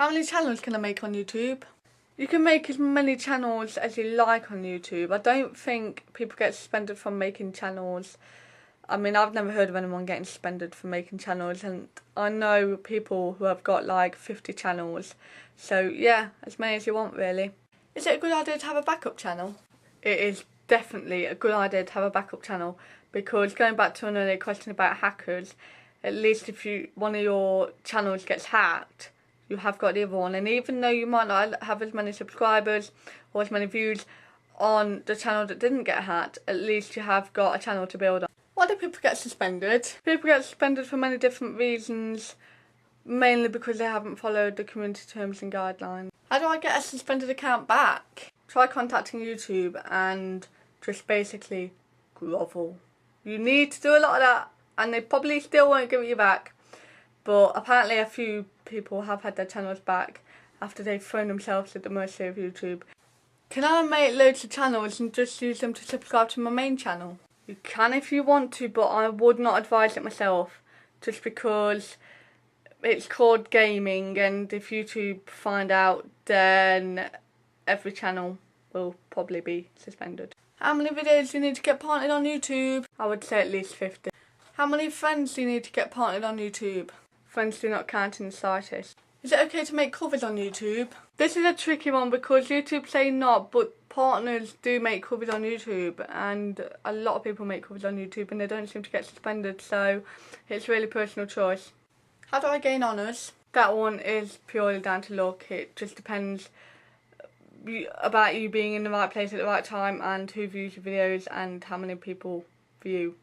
How many channels can I make on YouTube? You can make as many channels as you like on YouTube. I don't think people get suspended from making channels. I mean, I've never heard of anyone getting suspended for making channels, and I know people who have got like 50 channels. So yeah, as many as you want really. Is it a good idea to have a backup channel? It is definitely a good idea to have a backup channel, because going back to an earlier question about hackers, at least if one of your channels gets hacked, you have got the other one. And even though you might not have as many subscribers or as many views on the channel that didn't get hacked, at least you have got a channel to build on. Why do people get suspended? People get suspended for many different reasons, mainly because they haven't followed the community terms and guidelines. How do I get a suspended account back? Try contacting YouTube and just basically grovel. You need to do a lot of that, and they probably still won't give it you back. But apparently a few people have had their channels back after they've thrown themselves at the mercy of YouTube. Can I make loads of channels and just use them to subscribe to my main channel? You can if you want to, but I would not advise it myself, just because it's called gaming, and if YouTube find out, then every channel will probably be suspended. How many videos do you need to get partnered on YouTube? I would say at least 50. How many friends do you need to get partnered on YouTube? Friends do not count in the slightest. Is it okay to make covers on YouTube? This is a tricky one because YouTube say not, but partners do make covers on YouTube, and a lot of people make covers on YouTube and they don't seem to get suspended, so it's really personal choice. How do I gain honours? That one is purely down to luck. It just depends about you being in the right place at the right time, and who views your videos and how many people view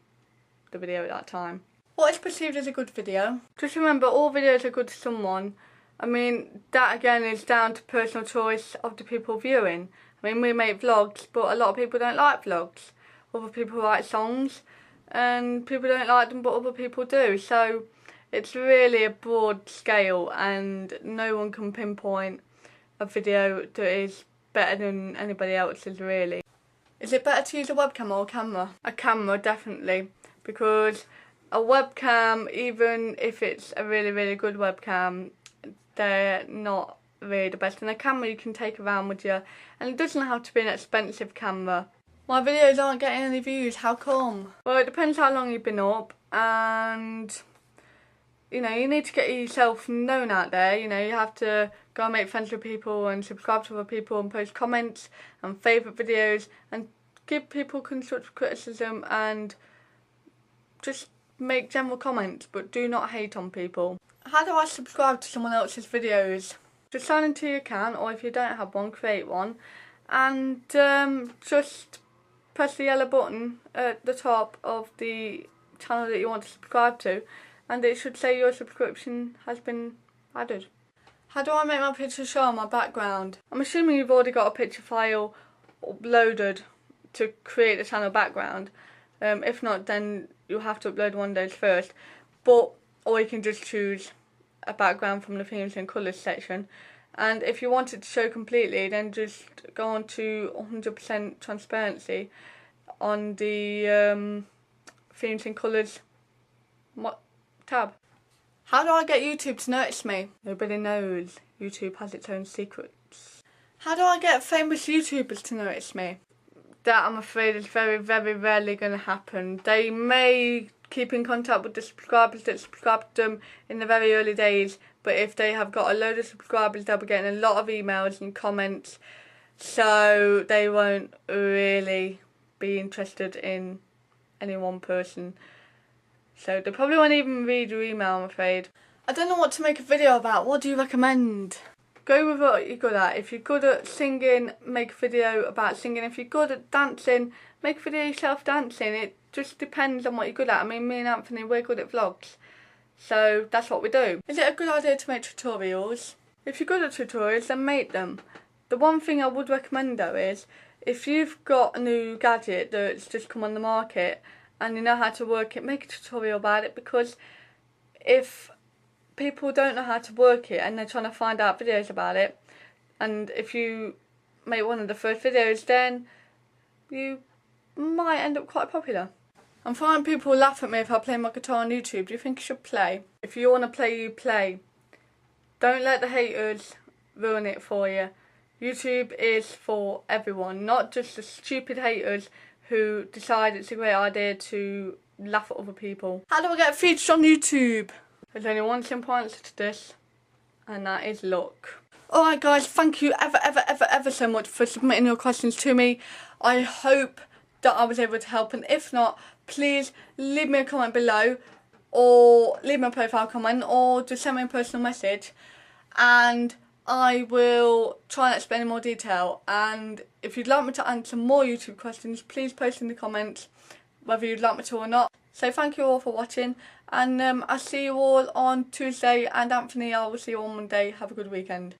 the video at that time. What is perceived as a good video? Just remember, all videos are good to someone. I mean, that again is down to personal choice of the people viewing. I mean, we make vlogs, but a lot of people don't like vlogs. Other people write songs, and people don't like them, but other people do. So it's really a broad scale, and no one can pinpoint a video that is better than anybody else's, really. Is it better to use a webcam or a camera? A camera, definitely, because a webcam, even if it's a really, really good webcam, they're not really the best. And a camera you can take around with you, and it doesn't have to be an expensive camera. My videos aren't getting any views, how come? Well, it depends how long you've been up, and you know, you need to get yourself known out there. You know, you have to go and make friends with people and subscribe to other people and post comments and favourite videos and give people constructive criticism and just make general comments, but do not hate on people. How do I subscribe to someone else's videos? Just sign into your account, or if you don't have one, create one, and just press the yellow button at the top of the channel that you want to subscribe to, and it should say your subscription has been added. How do I make my picture show on my background? I'm assuming you've already got a picture file uploaded to create the channel background. If not, then you'll have to upload one of those first. Or you can just choose a background from the themes and colours section. And if you want it to show completely, then just go on to 100% transparency on the themes and colours tab. How do I get YouTube to notice me? Nobody knows. YouTube has its own secrets. How do I get famous YouTubers to notice me? That, I'm afraid, is very, very rarely going to happen. They may keep in contact with the subscribers that subscribe to them in the very early days, but if they have got a load of subscribers, they'll be getting a lot of emails and comments, so they won't really be interested in any one person. So they probably won't even read your email, I'm afraid. I don't know what to make a video about. What do you recommend? Go with what you're good at. If you're good at singing, make a video about singing. If you're good at dancing, make a video yourself dancing. It just depends on what you're good at. I mean, me and Anthony, we're good at vlogs, so that's what we do. Is it a good idea to make tutorials? If you're good at tutorials, then make them. The one thing I would recommend though is, if you've got a new gadget that's just come on the market and you know how to work it, make a tutorial about it, because if people don't know how to work it and they're trying to find out videos about it, and if you make one of the first videos, then you might end up quite popular. I'm finding people laugh at me if I play my guitar on YouTube. Do you think I should play? If you want to play, you play. Don't let the haters ruin it for you. YouTube is for everyone, not just the stupid haters who decide it's a great idea to laugh at other people. How do I get featured on YouTube? There's only one simple answer to this, and that is luck. Alright guys, thank you ever so much for submitting your questions to me. I hope that I was able to help, and if not, please leave me a comment below, or leave me a profile comment, or just send me a personal message, and I will try and explain in more detail. And if you'd like me to answer more YouTube questions, please post in the comments whether you'd like me to or not. So thank you all for watching, and I'll see you all on Tuesday, and Anthony, I will see you on Monday. Have a good weekend.